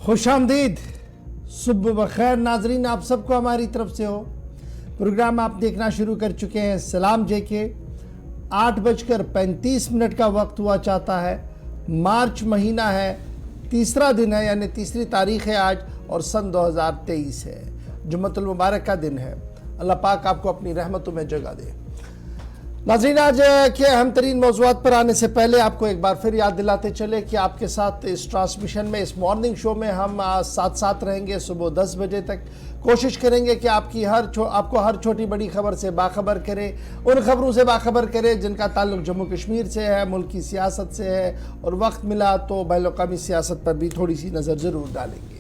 खुशामदीद, सुबह बखैर नाजरीन, आप सबको हमारी तरफ से हो। प्रोग्राम आप देखना शुरू कर चुके हैं सलाम जेके। 8:35 का वक्त हुआ चाहता है। मार्च महीना है, तीसरा दिन है, यानी तीसरी तारीख है आज, और सन 2023 है। जुम्मतुल मुबारक का दिन है। अल्लाह पाक आपको अपनी रहमतों में जगह दे। नाज़रीन, आज के अहम तरीन मौज़ूआत पर आने से पहले आपको एक बार फिर याद दिलाते चले कि आपके साथ इस ट्रांसमिशन में, इस मॉर्निंग शो में हम साथ रहेंगे सुबह 10 बजे तक। कोशिश करेंगे कि आपको हर छोटी बड़ी खबर से बाखबर करें, उन खबरों से बाखबर करें जिनका ताल्लुक जम्मू कश्मीर से है, मुल्क की सियासत से है, और वक्त मिला तो बैनुल-अक़वामी सियासत पर भी थोड़ी सी नज़र ज़रूर डालेंगे।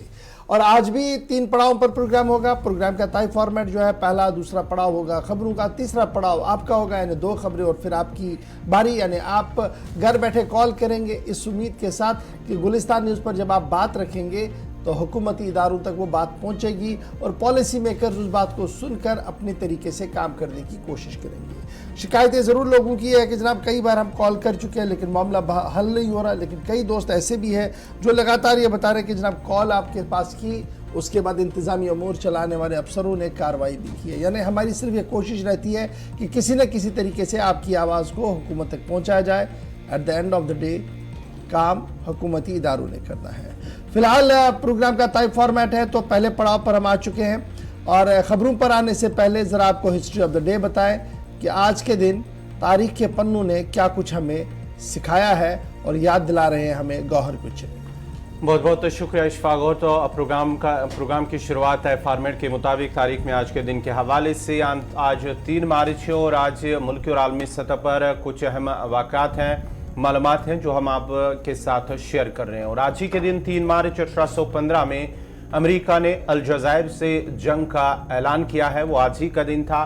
और आज भी 3 पड़ावों पर प्रोग्राम होगा। प्रोग्राम का तय फॉर्मेट जो है, पहला दूसरा पड़ाव होगा खबरों का, तीसरा पड़ाव आपका होगा, यानी 2 खबरें और फिर आपकी बारी, यानी आप घर बैठे कॉल करेंगे इस उम्मीद के साथ कि गुलिस्तान न्यूज़ पर जब आप बात रखेंगे तो हुकूमती इदारों तक वो बात पहुंचेगी और पॉलिसी मेकर्स उस बात को सुनकर अपने तरीके से काम करने की कोशिश करेंगे। शिकायतें ज़रूर लोगों की है कि जनाब कई बार हम कॉल कर चुके हैं लेकिन मामला हल नहीं हो रहा, लेकिन कई दोस्त ऐसे भी हैं जो लगातार ये बता रहे हैं कि जनाब कॉल आपके पास की, उसके बाद इंतज़ामी अमूर चलाने वाले अफसरों ने कार्रवाई भी की है। यानी हमारी सिर्फ ये कोशिश रहती है कि किसी न किसी तरीके से आपकी आवाज़ को हुकूमत तक पहुँचाया जाए। At the end of the day काम हुकूमती इदारों ने करना है। फिलहाल प्रोग्राम का तय फॉर्मेट है, तो पहले पड़ाव पर हम आ चुके हैं। और ख़बरों पर आने से पहले ज़रा आपको हिस्ट्री ऑफ द डे बताएं कि आज के दिन तारीख के पन्नों ने क्या कुछ हमें सिखाया है और याद दिला रहे हैं हमें गौहर कुछ। बहुत बहुत शुक्रिया इशफाक। और तो प्रोग्राम की शुरुआत है फॉर्मेट के मुताबिक तारीख में आज के दिन के हवाले से। आज 3 मार्च है और आज मुल्क और आलमी सतह पर कुछ अहम वाक़ात हैं, मालूमात हैं जो हम आपके साथ शेयर कर रहे हैं। और आज ही के दिन 3 मार्च 1815 में अमेरिका ने अलजायर से जंग का ऐलान किया है, वो आज ही का दिन था।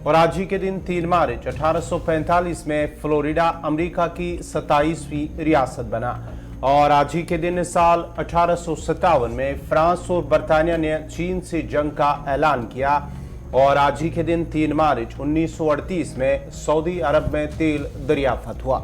और आज ही के दिन 3 मार्च 1845 में फ्लोरिडा अमेरिका की 27वीं रियासत बना। और आज ही के दिन साल 1857 में फ्रांस और बरतानिया ने चीन से जंग का ऐलान किया। और आज ही के दिन 3 मार्च 1938 में सऊदी अरब में तेल दरियाफ्त हुआ।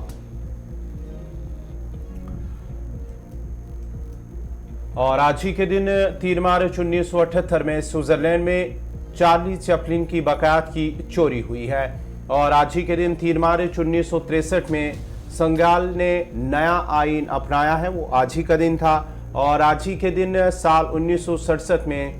और आज ही के दिन 3 मार्च 1978 में स्विट्जरलैंड में चार्ली चैपलिन की बाकायत की चोरी हुई है। और आज ही के दिन 3 मार्च 1963 में संगाल ने नया आइन अपनाया है, वो आज ही का दिन था। और आज ही के दिन साल 1967 में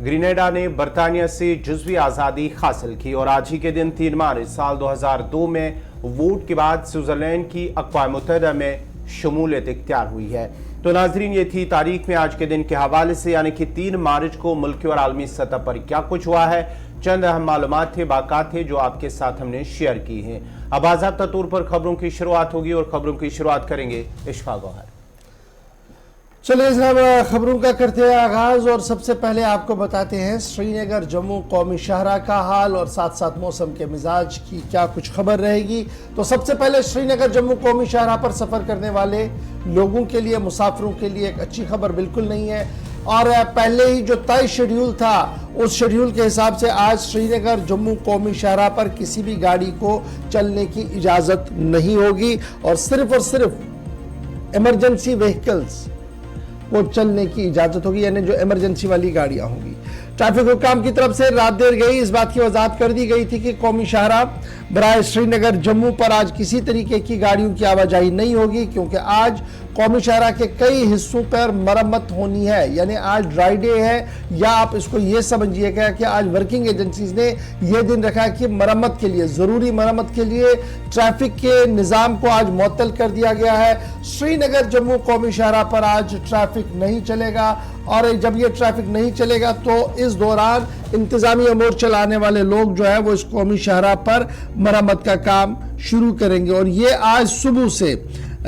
ग्रेनेडा ने बरतानिया से जुज़वी आज़ादी हासिल की। और आज ही के दिन 3 मार्च साल 2002 में वोट के बाद स्विट्जरलैंड की अक़वाम मुत्तहिदा में शमूलियत इख्तियार हुई है। तो नाजरीन, ये थी तारीख में आज के दिन के हवाले से, यानी कि 3 मार्च को मुल्की और आलमी सतह पर क्या कुछ हुआ है। चंद अहम मालूमात थे, बाकात थे जो आपके साथ हमने शेयर की हैं। अब बाज़ाब्ता तौर पर खबरों की शुरुआत होगी और खबरों की शुरुआत करेंगे इशफाक गौहर। चलिए जनाब, खबरों का करते हैं आगाज। और सबसे पहले आपको बताते हैं श्रीनगर जम्मू कौमी शाहरा का हाल और साथ साथ मौसम के मिजाज की क्या कुछ खबर रहेगी। तो सबसे पहले श्रीनगर जम्मू कौमी शाहरा पर सफ़र करने वाले लोगों के लिए, मुसाफिरों के लिए एक अच्छी खबर बिल्कुल नहीं है। और पहले ही जो तय शेड्यूल था उस शेड्यूल के हिसाब से आज श्रीनगर जम्मू कौमी शाहरा पर किसी भी गाड़ी को चलने की इजाज़त नहीं होगी और सिर्फ इमरजेंसी व्हीकल्स वो चलने की इजाजत होगी, यानी जो इमरजेंसी वाली गाड़ियां होंगी। ट्रैफिक हुकाम की तरफ से रात देर गई इस बात की वजाहत कर दी गई थी कि कौमी शाहरा बराए श्रीनगर जम्मू पर आज किसी तरीके की गाड़ियों की आवाजाही नहीं होगी, क्योंकि आज कौमी शाहरा के कई हिस्सों पर मरम्मत होनी है। यानी आज ड्राई डे है, या आप इसको ये समझिएगा कि आज वर्किंग एजेंसीज ने यह दिन रखा है कि मरम्मत के लिए, ज़रूरी मरम्मत के लिए ट्रैफिक के निज़ाम को आज मुअत्तल कर दिया गया है। श्रीनगर जम्मू कौमी शाहरा पर आज ट्रैफिक नहीं चलेगा। और जब ये ट्रैफिक नहीं चलेगा तो इस दौरान इंतज़ामी अमूर चलाने वाले लोग जो है वो इस कौमी शाहरा पर मरम्मत का काम शुरू करेंगे। और ये आज सुबह से,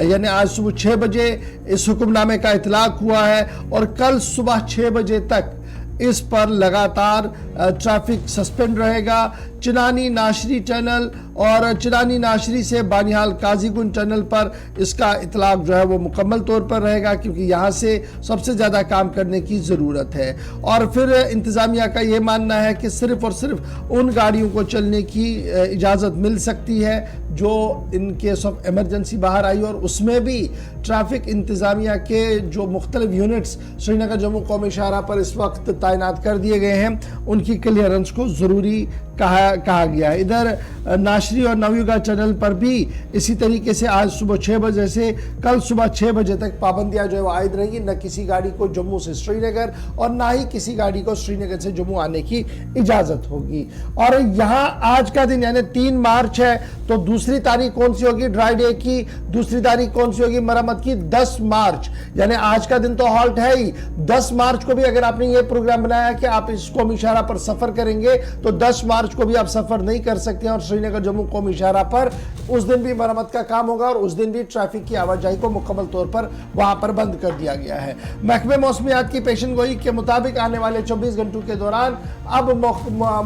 यानी आज सुबह 6 बजे इस हुक्मनामे का इतलाक हुआ है और कल सुबह 6 बजे तक इस पर लगातार ट्रैफिक सस्पेंड रहेगा। चिनानी नाशरी टनल और चिनानी नाशरी से बानिहाल काजीगुंड टनल पर इसका इतलाक जो है वो मुकम्मल तौर पर रहेगा, क्योंकि यहाँ से सबसे ज़्यादा काम करने की ज़रूरत है। और फिर इंतज़ामिया का ये मानना है कि सिर्फ़ और सिर्फ उन गाड़ियों को चलने की इजाज़त मिल सकती है जो इन केस ऑफ एमरजेंसी बाहर आई, और उसमें भी ट्रैफिक इंतज़ामिया के जो मुख्तलिफ यूनिट्स श्रीनगर जम्मू कौमी शाहराह पर इस वक्त तैनात कर दिए गए हैं, उनकी क्लियरेंस को ज़रूरी कहा गया है। इधर नाशरी और नवयुगा टनल पर भी इसी तरीके से आज सुबह 6 बजे से कल सुबह 6 बजे तक पाबंदियां जो है वो आयद रहेंगी। न किसी गाड़ी को जम्मू से श्रीनगर और ना ही किसी गाड़ी को श्रीनगर से जम्मू आने की इजाज़त होगी। और यहाँ आज का दिन यानी 3 मार्च है, तो दूसरी तारीख कौन सी होगी ड्राई डे की? दूसरी तारीख कौन सी होगी मरम्मत की? 10 मार्च, यानी आज का दिन तो हॉल्ट है ही। 10 मार्च को भी अगर आपने ये प्रोग्राम बनाया कि आप इस कौमी शाहराह पर सफ़र करेंगे, तो 10 मार्च को भी आप सफर नहीं कर सकते हैं। और श्रीनगर जम्मू कौमी शाहराह पर उस दिन भी मरम्मत का काम होगा और उस दिन भी ट्रैफिक की आवाजाही को मुकम्मल तौर पर वहां पर बंद कर दिया गया है। महकमे मौसमियात की पेशन गोई के मुताबिक आने वाले 24 घंटों के दौरान अब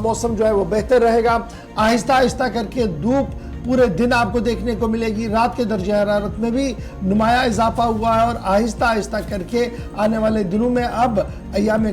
मौसम जो है वो बेहतर रहेगा। आहिस्ता आहिस्ता करके धूप पूरे दिन आपको देखने को मिलेगी। रात के दर्जे हरारत में भी नुमाया इजाफा हुआ है और आहिस्ता आहिस्ता करके आने वाले दिनों में अब अय्याम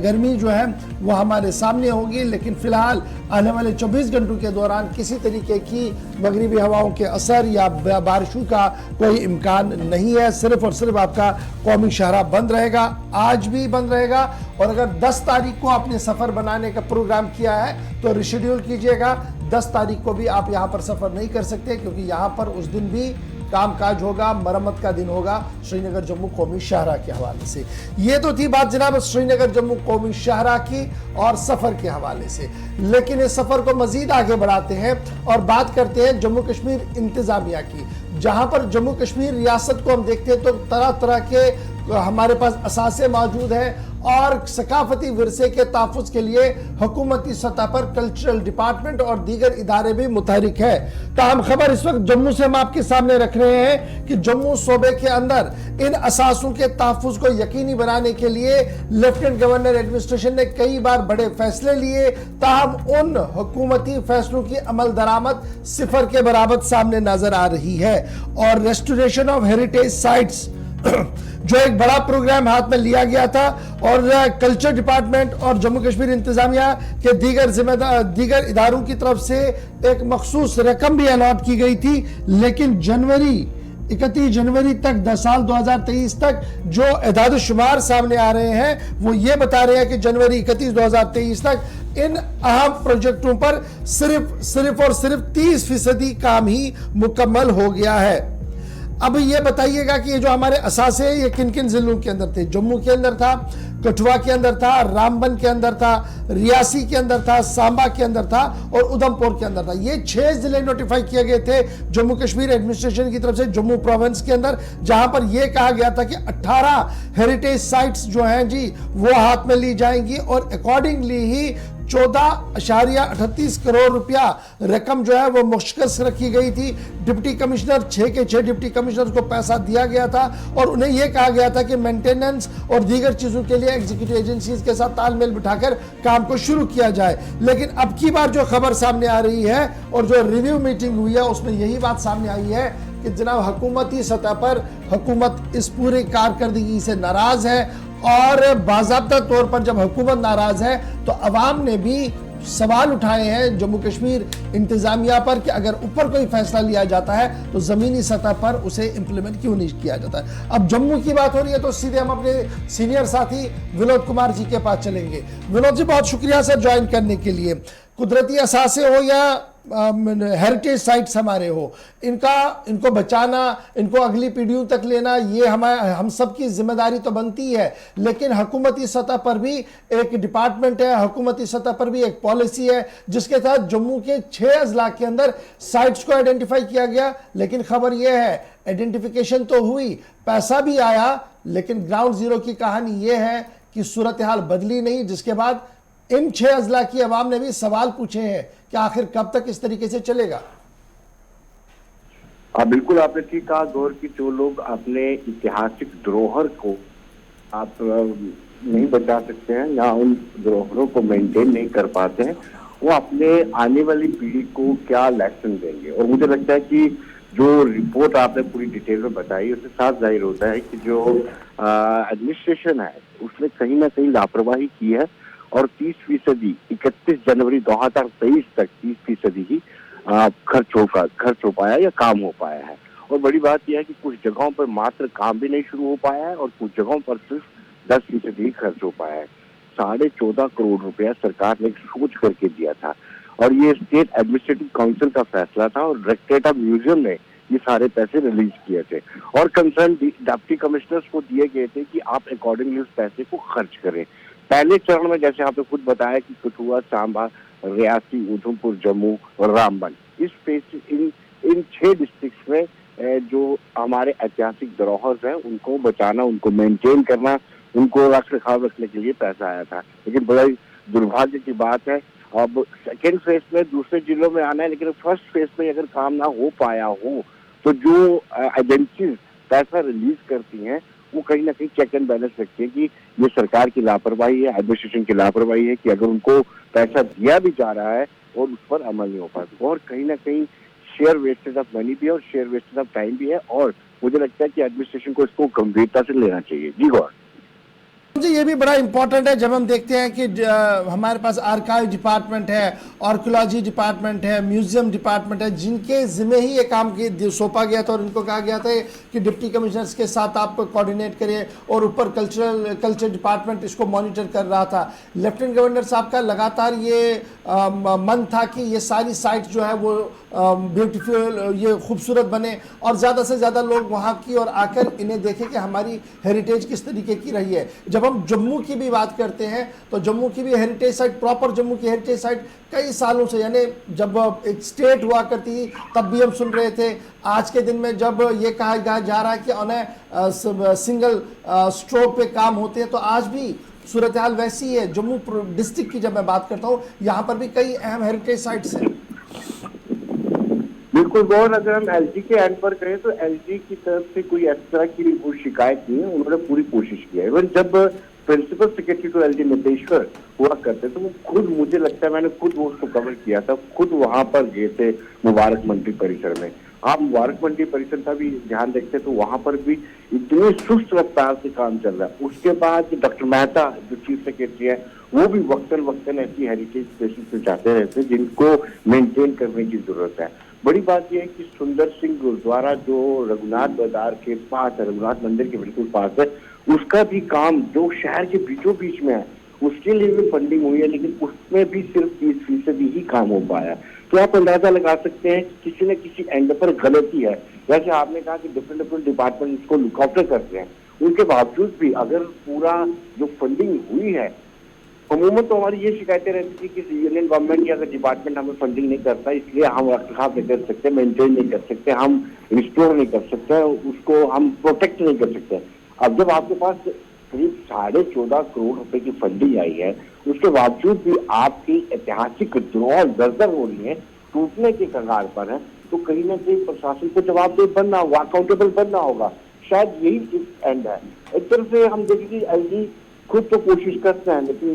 गर्मी जो है वो हमारे सामने होगी। लेकिन फिलहाल आने वाले 24 घंटों के दौरान किसी तरीके की मगरिबी हवाओं के असर या बारिशों का कोई इम्कान नहीं है। सिर्फ और सिर्फ आपका कौमी शाहराह बंद रहेगा, आज भी बंद रहेगा। और अगर 10 तारीख को आपने सफ़र बनाने का प्रोग्राम किया है तो रिशेड्यूल कीजिएगा। 10 तारीख को भी आप यहाँ पर सफ़र नहीं कर सकते, क्योंकि यहाँ पर उस दिन भी कामकाज होगा, मरम्मत का दिन होगा श्रीनगर जम्मू कौमी शाहराह के हवाले से। ये तो थी बात जनाब श्रीनगर जम्मू कौमी शाहराह की और सफ़र के हवाले से। लेकिन इस सफ़र को मज़ीद आगे बढ़ाते हैं और बात करते हैं जम्मू कश्मीर इंतज़ामिया की, जहाँ पर जम्मू कश्मीर रियासत को हम देखते हैं तो तरह तरह के हमारे पास असासे मौजूद हैं और सकाफती विरसे के तहफ़्फ़ुज़ के लिए हुकूमती सतह पर कल्चरल डिपार्टमेंट और दीगर इदारे भी मुतहरिक है। ताहम खबर इस वक्त जम्मू से हम आपके सामने रख रहे हैं कि जम्मू सूबे के अंदर इन असासों के तहफ़्फ़ुज़ को यकीनी बनाने के लिए लेफ्टिनेंट गवर्नर एडमिनिस्ट्रेशन ने कई बार बड़े फैसले लिए, ताहम उन हुकूमती फैसलों की अमल दरामद सिफर के बराबर सामने नजर आ रही है। और रेस्टोरेशन ऑफ हेरिटेज साइट्स जो एक बड़ा प्रोग्राम हाथ में लिया गया था और कल्चर डिपार्टमेंट और जम्मू कश्मीर इंतजामिया के दीगर इदारों की तरफ से एक मखसूस रकम भी अलॉट की गई थी। लेकिन 31 जनवरी तक 10 साल 2023 तक जो एदाद शुमार सामने आ रहे हैं वो ये बता रहे हैं कि जनवरी 31 2023 तक इन अहम प्रोजेक्टों पर सिर्फ और सिर्फ 30% काम ही मुकम्मल हो गया है। अब ये बताइएगा कि ये जो हमारे असासे ये किन किन जिलों के अंदर थे? जम्मू के अंदर था, कठुआ के अंदर था, रामबन के अंदर था, रियासी के अंदर था, सांबा के अंदर था और उधमपुर के अंदर था। ये 6 जिले नोटिफाई किए गए थे जम्मू कश्मीर एडमिनिस्ट्रेशन की तरफ से जम्मू प्रोविंस के अंदर, जहां पर यह कहा गया था कि 18 हेरिटेज साइट्स जो हैं जी वो हाथ में ली जाएंगी और अकॉर्डिंगली ही 14.38 करोड़ रुपया रकम जो है वो मुश्किल रखी गई थी। डिप्टी कमिश्नर 6 के 6 डिप्टी कमिश्नर को पैसा दिया गया था और उन्हें यह कहा गया था कि मेंटेनेंस और दीगर चीजों के लिए एग्जीक्यूटिव एजेंसीज के साथ तालमेल बिठाकर काम को शुरू किया जाए। लेकिन अब की बार जो खबर सामने आ रही है और जो रिव्यू मीटिंग हुई है उसमें यही बात सामने आई है कि जनाब हुकूमती सतह पर हुकूमत इस पूरी कारकर्दगी से नाराज है और बाज़ाब्ता तौर पर जब हुकूमत नाराज है तो अवाम ने भी सवाल उठाए हैं जम्मू कश्मीर इंतजामिया पर कि अगर ऊपर कोई फैसला लिया जाता है तो जमीनी सतह पर उसे इंप्लीमेंट क्यों नहीं किया जाता है। अब जम्मू की बात हो रही है तो सीधे हम अपने सीनियर साथी विनोद कुमार जी के पास चलेंगे। विनोद जी बहुत शुक्रिया सर ज्वाइन करने के लिए। कुदरती असासे हो या हेरिटेज साइट्स हमारे हो, इनको बचाना, इनको अगली पीढ़ियों तक लेना ये हम सब की जिम्मेदारी तो बनती है। लेकिन हुकूमती सतह पर भी एक डिपार्टमेंट है, हुकूमती सतह पर भी एक पॉलिसी है जिसके तहत जम्मू के 6 अजला के अंदर साइट्स को आइडेंटिफाई किया गया। लेकिन खबर यह है आइडेंटिफिकेशन तो हुई, पैसा भी आया, लेकिन ग्राउंड जीरो की कहानी यह है कि सूरत हाल बदली नहीं, जिसके बाद इन 6 अजला की आवाम ने भी सवाल पूछे हैं कि आखिर कब तक इस तरीके से चलेगा। बिल्कुल आपने ठीक कहा गौर की जो लोग अपने ऐतिहासिक धरोहर को आप नहीं बचा सकते हैं या उन धरोहरों को मेंटेन नहीं कर पाते हैं वो अपने आने वाली पीढ़ी को क्या लेसन देंगे। और मुझे लगता है कि जो रिपोर्ट आपने पूरी डिटेल में बताई उससे साफ जाहिर होता है कि जो एडमिनिस्ट्रेशन है उसने कहीं ना कहीं लापरवाही की है और 30% 31 जनवरी 2023 तक 30% ही खर्च हो पाया या काम हो पाया है। और बड़ी बात यह है कि कुछ जगहों पर मात्र काम भी नहीं शुरू हो पाया है और कुछ जगहों पर सिर्फ 10% ही खर्च हो पाया है। 14.5 करोड़ रुपया सरकार ने सोच करके दिया था और ये स्टेट एडमिनिस्ट्रेटिव काउंसिल का फैसला था और डायरेक्टरेट ऑफ म्यूजियम ने ये सारे पैसे रिलीज किए थे और कंसर्न डिप्टी कमिश्नर्स को दिए गए थे कि आप अकॉर्डिंगली उस पैसे को खर्च करें। पहले चरण में जैसे आपने खुद बताया कि कठुआ, सांबा, रियासी, उधमपुर, जम्मू और रामबन, इन 6 डिस्ट्रिक्ट में जो हमारे ऐतिहासिक धरोहर हैं उनको बचाना, उनको मेंटेन करना, उनको रख रखाव रखने के लिए पैसा आया था। लेकिन बड़ा दुर्भाग्य की बात है अब सेकेंड फेज में दूसरे जिलों में आना है, लेकिन फर्स्ट फेज में अगर काम ना हो पाया हो तो जो एजेंसीज पैसा रिलीज करती हैं वो कहीं ना कहीं चेक एंड बैलेंस रखती है कि ये सरकार की लापरवाही है, एडमिनिस्ट्रेशन की लापरवाही है कि अगर उनको पैसा दिया भी जा रहा है और उस पर अमल नहीं हो पाता। और कहीं ना कहीं शेयर वेस्टेज ऑफ मनी भी है और शेयर वेस्टेज ऑफ टाइम भी है और मुझे लगता है कि एडमिनिस्ट्रेशन को इसको गंभीरता से लेना चाहिए। जी गौर जी, ये भी बड़ा इंपॉर्टेंट है जब हम देखते हैं कि हमारे पास आर्काइव डिपार्टमेंट है, आर्कियोलॉजी डिपार्टमेंट है, म्यूजियम डिपार्टमेंट है, जिनके जिम्मे ही ये काम सौंपा गया था और इनको कहा गया था कि डिप्टी कमिश्नर्स के साथ आप कोऑर्डिनेट करिए और ऊपर कल्चर डिपार्टमेंट इसको मॉनिटर कर रहा था। लेफ्टिनेंट गवर्नर साहब का लगातार ये मन था कि ये सारी साइट जो है वो ब्यूटीफुल, ये खूबसूरत बने और ज़्यादा से ज़्यादा लोग वहाँ की और आकर इन्हें देखें कि हमारी हेरिटेज किस तरीके की रही है। जब हम जम्मू की भी बात करते हैं तो जम्मू की भी हेरिटेज साइट, प्रॉपर जम्मू की हेरिटेज साइट कई सालों से, यानी जब एक स्टेट हुआ करती थी तब भी हम सुन रहे थे। आज के दिन में जब ये कहा जा रहा है कि उन्हें सिंगल स्ट्रोक पे काम होते हैं तो आज भी सूरत हाल वैसी है। जम्मू डिस्ट्रिक्ट की जब मैं बात करता हूँ यहाँ पर भी कई अहम हेरिटेज साइट्स हैं। बिल्कुल गौर, अगर हम एलजी के एंड पर करें तो एलजी की तरफ से कोई इस तरह की कोई शिकायत नहीं है, उन्होंने पूरी कोशिश की है। इवन जब principal secretary to LG Niteshwar हुआ करते तो वो खुद, मुझे लगता है मैंने खुद वो उसको कवर किया था, खुद वहां पर गए थे मुबारक मंडी परिसर में। आप मुबारक मंडी परिसर का भी ध्यान देखते तो वहां पर भी इतनी सुस्त रफ्तार से काम चल रहा है। उसके बाद डॉक्टर मेहता जो चीफ सेक्रेटरी है वो भी वक्तन ऐसी हेरिटेज स्पेशल पे जाते रहते हैं जिनको मेंटेन करने की जरूरत है। बड़ी बात यह है कि सुंदर सिंह गुरुद्वारा जो रघुनाथ बाजार के पास है, रघुनाथ मंदिर के बिल्कुल पास है, उसका भी काम जो शहर के बीचों बीच में है उसके लिए भी फंडिंग हुई है, लेकिन उसमें भी सिर्फ 30% ही काम हो पाया। तो आप अंदाजा लगा सकते हैं कि किसी न किसी एंड पर गलती है। जैसे आपने कहा कि डिफरेंट डिपार्टमेंट इसको लुक आफ्टर करते हैं, उनके बावजूद भी अगर पूरा जो फंडिंग हुई है, अमूमन तो हमारी ये शिकायतें रहती थी कि यूनियन गवर्नमेंट या डिपार्टमेंट हमें फंडिंग नहीं करता, इसलिए हम रखरखाव नहीं कर सकते, मेंटेन नहीं कर सकते, हम रिस्टोर नहीं कर सकते, उसको हम प्रोटेक्ट नहीं कर सकते। अब जब आपके पास करीब 14.5 करोड़ रुपए की फंडिंग आई है, उसके बावजूद भी आपकी ऐतिहासिक धरोहर दरदर हो रही है, टूटने के कगार पर है, तो कहीं ना कहीं प्रशासन को जवाबदेह बनना होगा, अकाउंटेबल बनना होगा। शायद यही इस एंड है। एक तरफ से हम देखेंगे एलजी खुद तो कोशिश करते हैं, लेकिन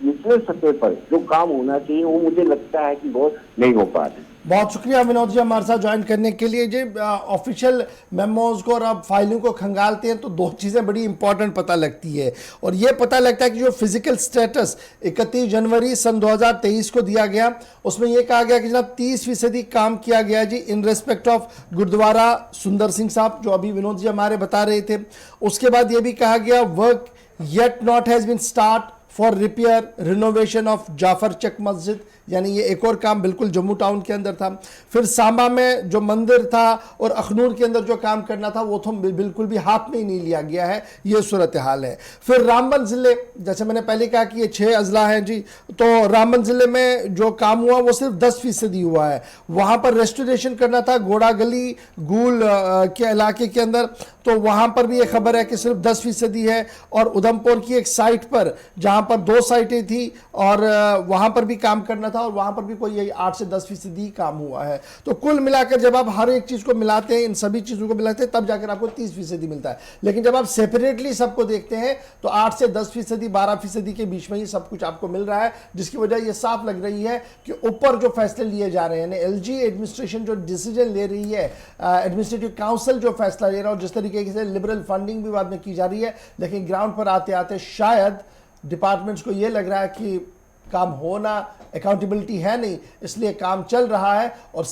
निचले सतह पर जो काम होना चाहिए वो मुझे लगता है कि बहुत नहीं हो पा रहा। बहुत शुक्रिया विनोद जी हमारे साथ ज्वाइन करने के लिए। जी, ऑफिशियल मेमोज को और आप फाइलों को खंगालते हैं तो दो चीज़ें बड़ी इंपॉर्टेंट पता लगती है, और ये पता लगता है कि जो फिजिकल स्टेटस 31 जनवरी सन 2023 को दिया गया उसमें यह कहा गया कि जनाब 30% काम किया गया जी इन रेस्पेक्ट ऑफ गुरुद्वारा सुंदर सिंह साहब, जो अभी विनोद जी हमारे बता रहे थे। उसके बाद ये भी कहा गया work yet not has been start for repair renovation of Jafar Chak मस्जिद, यानी ये एक और काम बिल्कुल जम्मू टाउन के अंदर था। फिर सांबा में जो मंदिर था और अखनूर के अंदर जो काम करना था वो तो बिल्कुल भी हाथ में ही नहीं लिया गया है, ये सूरत हाल है। फिर रामबन ज़िले, जैसे मैंने पहले कहा कि ये 6 अजला हैं जी, तो रामबन ज़िले में जो काम हुआ वो सिर्फ 10% हुआ है। वहाँ पर रेस्टोरेशन करना था घोड़ा गली गूल के इलाके के अंदर, तो वहाँ पर भी ये खबर है कि सिर्फ 10% है। और उधमपुर की एक साइट पर जहाँ पर 2 साइटें थी और वहाँ पर भी काम करना था था और वहां पर भी कोई यही 8 से 10% ही काम हुआ है। तो कुल मिलाकर जब आप हर एक चीज को मिलाते हैं, इन सभी चीजों को मिलाते हैं, तब जाकर आपको 30% मिलता है। लेकिन जब आप सेपरेटली सबको देखते हैं तो 8 से 10%, 12% के बीच में ही सब कुछ आपको मिल रहा है, जिसकी वजह यह साफ लग रही है कि ऊपर जो फैसले लिए जा रहे हैं, एलजी एडमिनिस्ट्रेशन जो डिसीजन ले रही है, एडमिनिस्ट्रेटिव काउंसिल जो फैसला ले रहा है, और जिस तरीके से लिबरल फंडिंग भी बाद में की जा रही है, लेकिन ग्राउंड पर आते आते शायद डिपार्टमेंट्स को यह लग रहा है कि काम होना, अकाउंटेबिलिटी है नहीं, इसलिए काम चल रहा है। और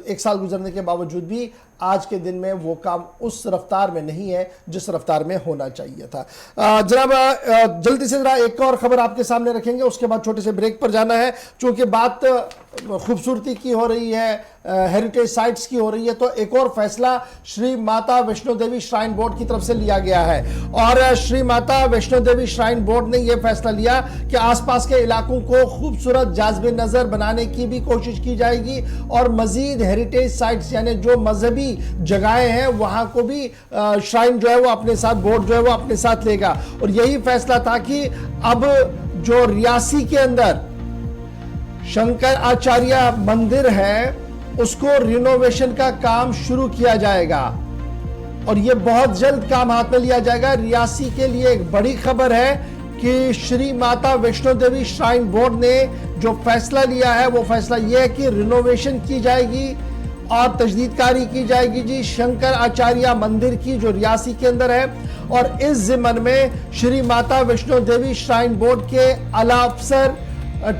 एक साल गुजरने के बावजूद भी आज के दिन में वो काम उस रफ्तार में नहीं है जिस रफ्तार में होना चाहिए था। जनाब, जल्दी से जरा एक और खबर आपके सामने रखेंगे, उसके बाद छोटे से ब्रेक पर जाना है। चूंकि बात खूबसूरती की हो रही है, हेरिटेज साइट्स की हो रही है, तो एक और फैसला श्री माता वैष्णो देवी श्राइन बोर्ड की तरफ से लिया गया है। और श्री माता वैष्णो देवी श्राइन बोर्ड ने यह फैसला लिया कि आसपास के इलाकों को खूबसूरत जाज़बे नजर बनाने की भी कोशिश की जाएगी और मजीद हेरिटेज साइट्स यानी जो मजहबी जगहें हैं वहां को भी श्राइन जो है वो अपने साथ, बोर्ड जो है वो अपने साथ लेगा। और यही फैसला था कि अब जो रियासी के अंदर शंकर आचार्य मंदिर है उसको रिनोवेशन का काम शुरू किया जाएगा और यह बहुत जल्द काम हाथ में लिया जाएगा। रियासी के लिए एक बड़ी खबर है कि श्री माता वैष्णो देवी श्राइन बोर्ड ने जो फैसला लिया है वो फैसला यह है कि रिनोवेशन की जाएगी और तजदीदकारी की जाएगी जी शंकर आचार्य मंदिर की, जो रियासी के अंदर है। और इस जिम्मन में श्री माता वैष्णो देवी श्राइन बोर्ड के आला अफसर,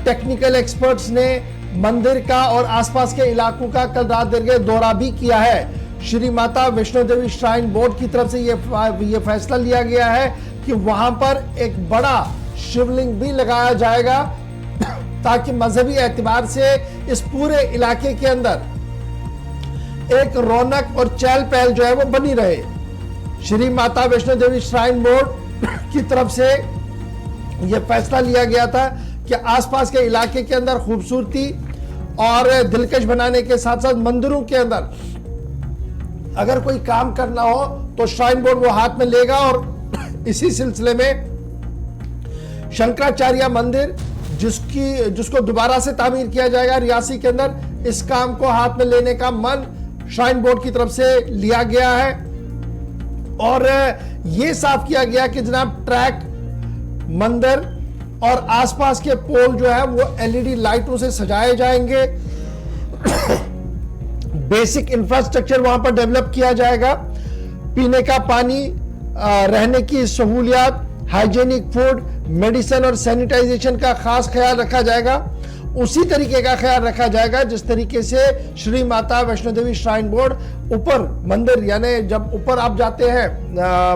टेक्निकल एक्सपर्ट्स ने मंदिर का और आसपास के इलाकों का कल रात देर के दौरा भी किया है। श्री माता वैष्णो देवी श्राइन बोर्ड की तरफ से ये फैसला लिया गया है कि वहां पर एक बड़ा शिवलिंग भी लगाया जाएगा ताकि मजहबी एतबार से इस पूरे इलाके के अंदर एक रौनक और चहल पहल जो है वो बनी रहे। श्री माता वैष्णो देवी श्राइन बोर्ड की तरफ से यह फैसला लिया गया था कि आसपास के इलाके के अंदर खूबसूरती और दिलकश बनाने के साथ साथ मंदिरों के अंदर अगर कोई काम करना हो तो श्राइन बोर्ड वो हाथ में लेगा। और इसी सिलसिले में शंकराचार्य मंदिर जिसको दोबारा से तामीर किया जाएगा रियासी के अंदर, इस काम को हाथ में लेने का मन श्राइन बोर्ड की तरफ से लिया गया है। और यह साफ किया गया कि जनाब ट्रैक, मंदिर और आसपास के पोल जो है वो एलईडी लाइटों से सजाए जाएंगे। बेसिक इंफ्रास्ट्रक्चर वहां पर डेवलप किया जाएगा, पीने का पानी, रहने की सहूलियात, हाइजीनिक फूड, मेडिसिन और सैनिटाइजेशन का खास ख्याल रखा जाएगा। उसी तरीके का ख्याल रखा जाएगा जिस तरीके से श्री माता वैष्णो देवी श्राइन बोर्ड ऊपर मंदिर, यानी जब ऊपर आप जाते हैं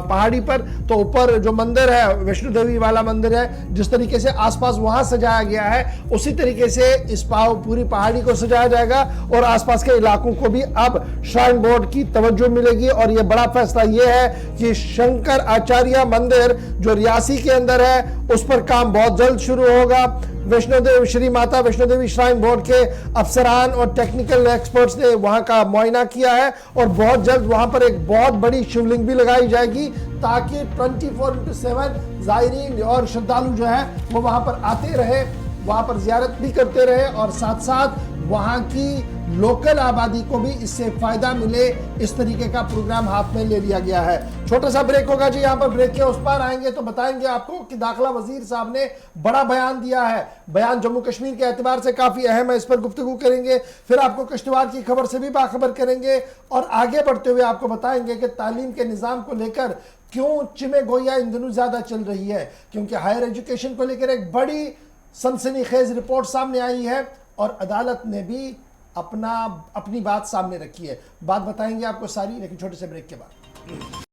पहाड़ी पर तो ऊपर जो मंदिर है वैष्णो देवी वाला मंदिर है, जिस तरीके से आसपास वहां सजाया गया है उसी तरीके से इस पूरी पहाड़ी को सजाया जाएगा और आसपास के इलाकों को भी अब श्राइन बोर्ड की तवज्जो मिलेगी। और यह बड़ा फैसला यह है कि शंकर आचार्य मंदिर जो रियासी के अंदर है उस पर काम बहुत जल्द शुरू होगा। श्री माता वैष्णो देवी श्राइन बोर्ड के अफसरान और टेक्निकल एक्सपर्ट्स ने वहां का मुआयना किया है और बहुत जल्द वहां पर एक बहुत बड़ी शिवलिंग भी लगाई जाएगी ताकि 24/7 ज़ायरीन और श्रद्धालु जो है वो वहां पर आते रहे, वहां पर जियारत भी करते रहे और साथ साथ वहां की लोकल आबादी को भी इससे फायदा मिले। इस तरीके का प्रोग्राम हाथ में ले लिया गया है। छोटा सा ब्रेक होगा जी, यहाँ पर ब्रेक के उस पार आएंगे तो बताएंगे आपको कि दाखिला वजीर साहब ने बड़ा बयान दिया है। बयान जम्मू कश्मीर के एतबार से काफी अहम है, इस पर गुफ्तगू करेंगे। फिर आपको किश्तवाड़ की खबर से भी बाखबर करेंगे और आगे बढ़ते हुए आपको बताएंगे कि तालीम के निज़ाम को लेकर क्यों चिमे गोया इन दिनों ज्यादा चल रही है, क्योंकि हायर एजुकेशन को लेकर एक बड़ी सनसनीखेज रिपोर्ट सामने आई है और अदालत ने भी अपनी बात सामने रखी है। बात बताएंगे आपको सारी, लेकिन छोटे से ब्रेक के बाद।